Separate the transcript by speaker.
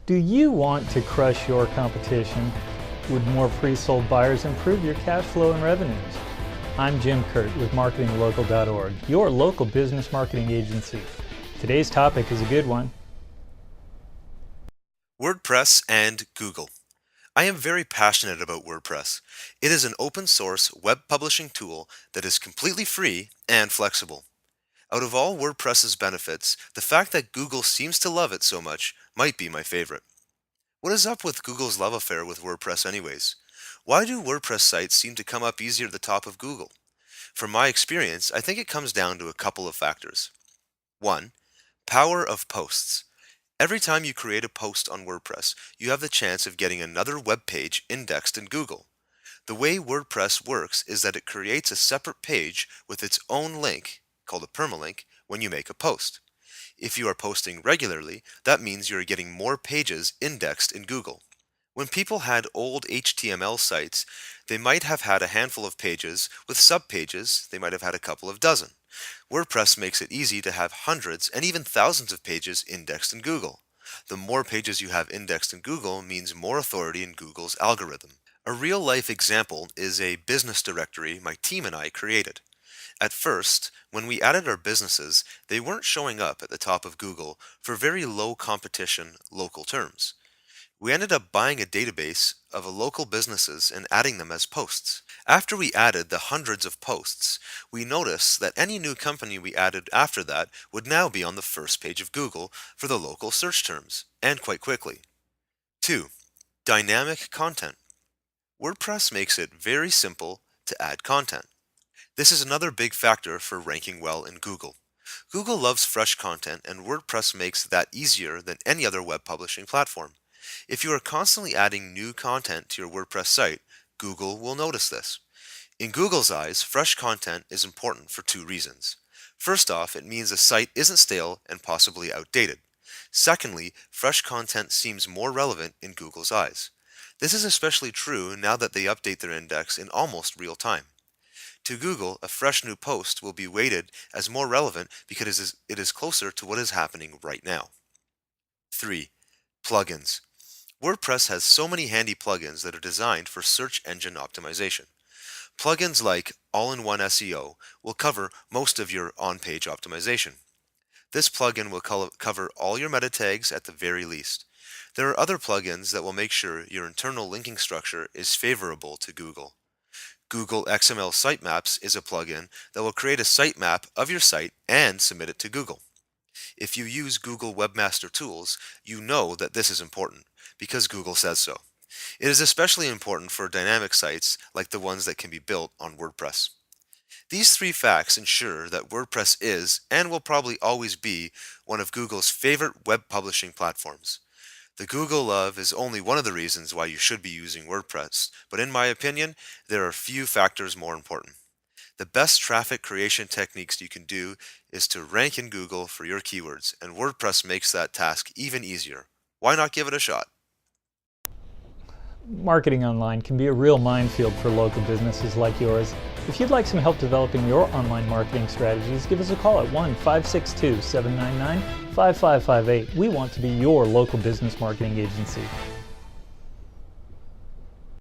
Speaker 1: Do you want to crush your competition with more pre-sold buyers and improve your cash flow and revenues? I'm Jim Kurt with MarketingLocal.org, your local business marketing agency. Today's topic is a good one.
Speaker 2: WordPress and Google. I am very passionate about WordPress. It is an open source web publishing tool that is completely free and flexible. Out of all WordPress's benefits, the fact that Google seems to love it so much might be my favorite. What is up with Google's love affair with WordPress anyways? Why do WordPress sites seem to come up easier at the top of Google? From my experience, I think it comes down to a couple of factors. 1. Power of posts. Every time you create a post on WordPress, you have the chance of getting another web page indexed in Google. The way WordPress works is that it creates a separate page with its own link, called a permalink, when you make a post. If you are posting regularly, that means you are getting more pages indexed in Google. When people had old HTML sites, they might have had a handful of pages. With subpages, they might have had a couple of dozen. WordPress makes it easy to have hundreds and even thousands of pages indexed in Google. The more pages you have indexed in Google means more authority in Google's algorithm. A real-life example is a business directory my team and I created. At first, when we added our businesses, they weren't showing up at the top of Google for very low competition local terms. We ended up buying a database of local businesses and adding them as posts. After we added the hundreds of posts, we noticed that any new company we added after that would now be on the first page of Google for the local search terms, and quite quickly. 2. Dynamic content. WordPress makes it very simple to add content. This is another big factor for ranking well in Google. Google loves fresh content, and WordPress makes that easier than any other web publishing platform. If you are constantly adding new content to your WordPress site, Google will notice this. In Google's eyes, fresh content is important for two reasons. First off, it means the site isn't stale and possibly outdated. Secondly, fresh content seems more relevant in Google's eyes. This is especially true now that they update their index in almost real time. To Google, a fresh new post will be weighted as more relevant because it is closer to what is happening right now. 3. Plugins. WordPress has so many handy plugins that are designed for search engine optimization. Plugins like All-in-One SEO will cover most of your on-page optimization. This plugin will cover all your meta tags at the very least. There are other plugins that will make sure your internal linking structure is favorable to Google. Google XML Sitemaps is a plugin that will create a sitemap of your site and submit it to Google. If you use Google Webmaster Tools, you know that this is important because Google says so. It is especially important for dynamic sites like the ones that can be built on WordPress. These three facts ensure that WordPress is and will probably always be one of Google's favorite web publishing platforms. The Google love is only one of the reasons why you should be using WordPress, but in my opinion, there are few factors more important. The best traffic creation techniques you can do is to rank in Google for your keywords, and WordPress makes that task even easier. Why not give it a shot?
Speaker 1: Marketing online can be a real minefield for local businesses like yours. If you'd like some help developing your online marketing strategies, give us a call at 1-562-799-5558. We want to be your local business marketing agency.